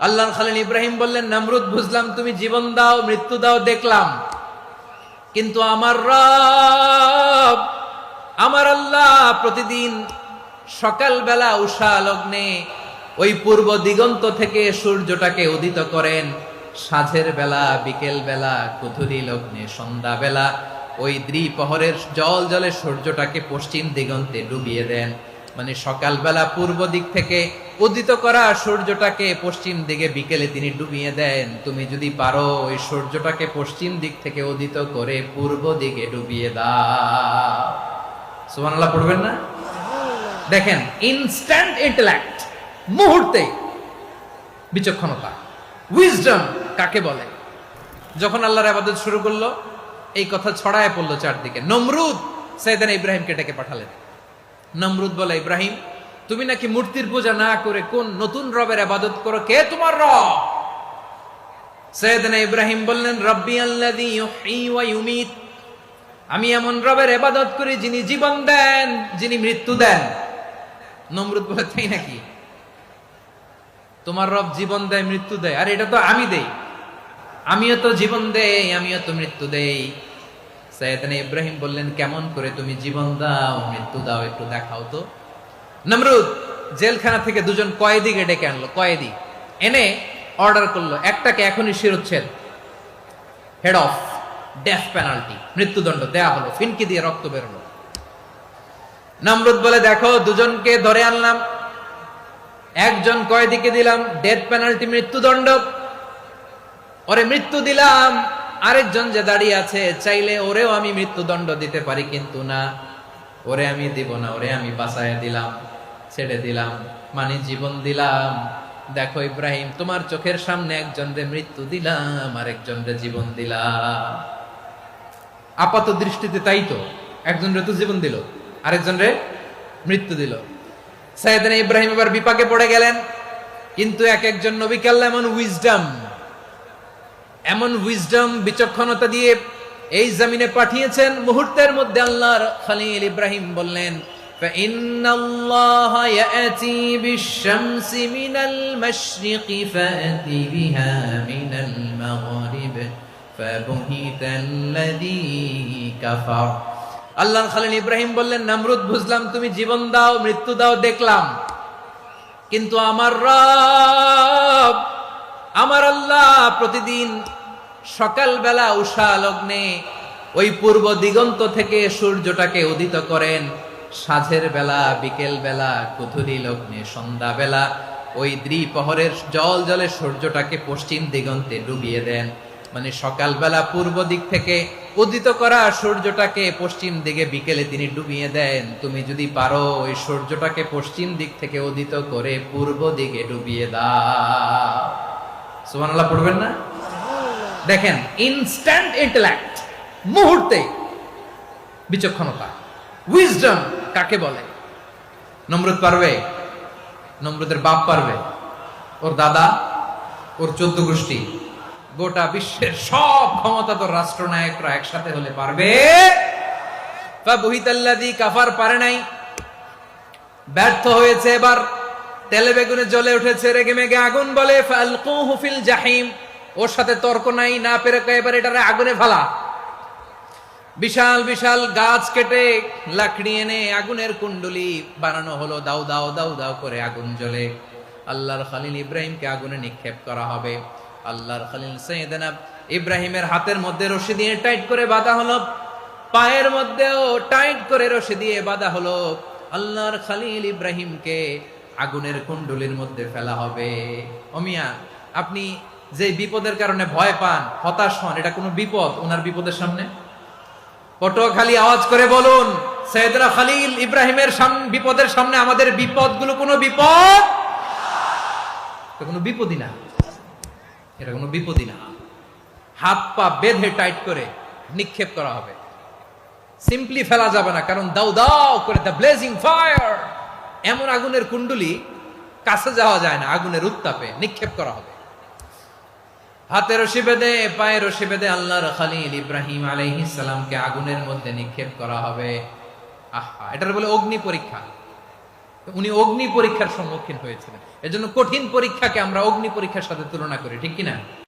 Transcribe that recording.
আল্লাহর খলিল ইব্রাহিম বললেন, নমরুদ বুঝলাম তুমি জীবন দাও মৃত্যু দাও দেখলাম, কিন্তু আমার রব আমার আল্লাহ প্রতিদিন সকালবেলা উষা লগ্নে ওই পূর্ব দিগন্ত থেকে সূর্যটাকে উদিত করেন, সাঁঝের বেলা বিকেল বেলা কুথুরি লগ্নে সন্ধ্যা বেলা ওই দ্বিপ্রহরের জল জলে সূর্যটাকে পশ্চিম দিগন্তে ডুবিয়ে দেন। মানে সকালবেলা পূর্ব দিক থেকে উদিত করা সূর্যটাকে পশ্চিম দিকে বিকেলে তিনি ডুবিয়ে দেন। তুমি যদি পারো ওই সূর্যটাকে পশ্চিম দিক থেকে উদিত করে পূর্ব দিকে ডুবিয়ে দাও। সুবহানাল্লাহ পড়বেন না? দেখেন, ইনস্ট্যান্ট ইন্টেলেক্ট, মুহূর্তে বিচক্ষণতা, উইজডম কাকে বলে। যখন আল্লাহর ইবাদত শুরু করলো, এই কথা ছড়ায় পড়লো চারদিকে। নমরুদ সাইয়েদনা ইব্রাহিমকে ডেকে পাঠালেন। নমরুদ বলে, ইব্রাহিম তুমি নাকি মূর্তির পূজা না করে কোন নতুন রবের ইবাদত করো, কে তোমার রব? সাইয়েদনা ইব্রাহিম বললেন, রব্বি আল্লাযী ইউহয়ী ওয়া ইউমীত, আমি এমন রবের ইবাদত করি যিনি জীবন দেন, যিনি মৃত্যু দেন। নমরুদ বলে, তাই নাকি? তোমার রব জীবন দেয় মৃত্যু দেয়, আর এটা তো আমি দেই, আমিও তো জীবন দেই আমিও তো মৃত্যু দেই। সাইয়েদনা ইব্রাহিম বললেন, কেমন করে তুমি জীবন দাও মৃত্যু দাও একটু দেখাও তো। নমরুদ জেলখানা থেকে দুজন কয়েদিকে ডেকে আনলো, কয়েদি এনে অর্ডার করলো, একটাকে এখনই শিরোচ্ছেদ, হেড অফ, ডেথ পেনাল্টি, মৃত্যুদণ্ড দেয়া হলো, ফিনকি দিয়ে রক্ত বেরোলো। নমরুদ বলে, দেখো দুজনকে ধরে আনলাম, একজন কয়েদিকে দিলাম ডেথ পেনাল্টি, মৃত্যুদণ্ড, ওরে মৃত্যু দিলাম। আরেকজন যে দাঁড়িয়ে আছে, চাইলে ওরেও আমি মৃত্যুদণ্ড দিতে পারি, কিন্তু না, ওরে আমি দিব না, ওরে আমি বাঁচাইয়া দিলাম, ছেড়ে দিলাম, মানে জীবন দিলাম। দেখো ইব্রাহিম, তোমার চোখের সামনে একজন রে মৃত্যু দিলাম, আরেকজন রে জীবন দিলাম। আপাত দৃষ্টিতে তাই তো, একজন রে তো জীবন দিল, আরেকজন রে মৃত্যু দিল। সাইয়েদনা ইব্রাহিম এবার বিপাকে পড়ে গেলেন। কিন্তু এক একজন নবীকে আল্লাহ এমন উইজডম বিচক্ষণতা দিয়ে এই জমিনে পাঠিয়েছেন, মুহূর্তের মধ্যে আল্লাহর খলিল ইব্রাহিম বললেন, ফাইন্নাল্লাহা ইয়াতি বিশ-শামসি মিনাল মাশরিকি ফাতি বিহা মিনাল মাগরিব ফাবুহিতাল্লাযী কাফার। আল্লাহর খলিল ইব্রাহিম বললেন, নমরুদ বুঝলাম তুমি জীবন দাও মৃত্যু দাও দেখলাম, কিন্তু আমার রব আমার আল্লাহ প্রতিদিন সকালবেলা উষা লগ্নে ওই পূর্ব দিগন্ত থেকে সূর্যটাকে উদিত করেন, সাঁঝের বেলা বিকেল বেলা কুথুরি লগ্নে সন্ধ্যা বেলা ওই দ্বিপ্রহরের জল জলে সূর্যটাকে পশ্চিম দিগন্তে ডুবিয়ে দেন। মানে সকালবেলা পূর্ব দিক থেকে উদিত করা সূর্যটাকে পশ্চিম দিকে বিকেলে তিনি ডুবিয়ে দেন। তুমি যদি পারো ওই সূর্যটাকে পশ্চিম দিক থেকে উদিত করে পূর্ব দিকে ডুবিয়ে দাও। সুবহানাল্লাহ পড়বেন না? দেখেন, ইনস্ট্যান্ট ইন্টেলেক্ট, মুহূর্তে বিচক্ষণতা, উইজডম কাকে বলে। নমরুদ পারবে? নমরুদের বাপ পারবে, ওর দাদা, ওর 14 গোষ্ঠী, গোটা বিশ্বের সব ক্ষমতাধর রাষ্ট্রনায়করা একসাথে হলে পারবে? ফাবুহিতাল্লাযী কাফার পারে নাই, ব্যর্থ হয়েছে। এবার তেলে বেগুনে জ্বলে উঠেছে, রেগে মেগে আগুন বলে, ফালকুহু ফিল জাহিম, ওর সাথে তর্ক নাই, না পেরে এবার এটারে আগুনে ফেলা। বিশাল বিশাল গাছ কেটে লাকড়ি এনে আগুনের কুণ্ডলি বানানো হলো, দাও দাও দাও দাও করে আগুন জ্বলে। আল্লাহর খলিল ইব্রাহিমকে আগুনে নিক্ষেপ করা হবে। আল্লাহর খলিল সাইয়েদনা ইব্রাহিমের হাতের মধ্যে রশি দিয়ে টাইট করে বাঁধা হলো, পায়ের মধ্যেও টাইট করে রশি দিয়ে বাঁধা হলো। আল্লাহর খলিল ইব্রাহিমকে আগুনের কুণ্ডলির মধ্যে ফেলা হবে। ওমিয়া, আপনি যে বিপদের কারণে ভয় পান, হতাশ হন, এটা কোনো বিপদ ওনার বিপদের সামনে? পটুয়াখালী আওয়াজ করে বলুন, সাইয়েদনা খলিল ইব্রাহিমের বিপদের সামনে আমাদের বিপদগুলো কোনো বিপদ? এটা কোনো বিপদই না, এটা কোনো বিপদই না। হাত পা বেঁধে টাইট করে নিক্ষেপ করা হবে, সিম্পলি ফেলা যাবে না, কারণ দাও দাও করে দ্য ব্লেজিং ফায়ার, এমন আগুনের কুণ্ডলি, কাছে যাওয়া যায় না, আগুনের উত্তাপে নিক্ষেপ করা হবে। হাতে রশি বেঁধে পায়ে রশি বেঁধে আল্লাহর খলিল ইব্রাহিম আলাইহিস সালামকে আগুনের মধ্যে নিক্ষেপ করা হবে। আহা, এটার বলে অগ্নি পরীক্ষা। উনি অগ্নি পরীক্ষার সম্মুখীন হয়েছিলেন। এজন্য কঠিন পরীক্ষাকে আমরা অগ্নি পরীক্ষার সাথে তুলনা করি, ঠিক কিনা?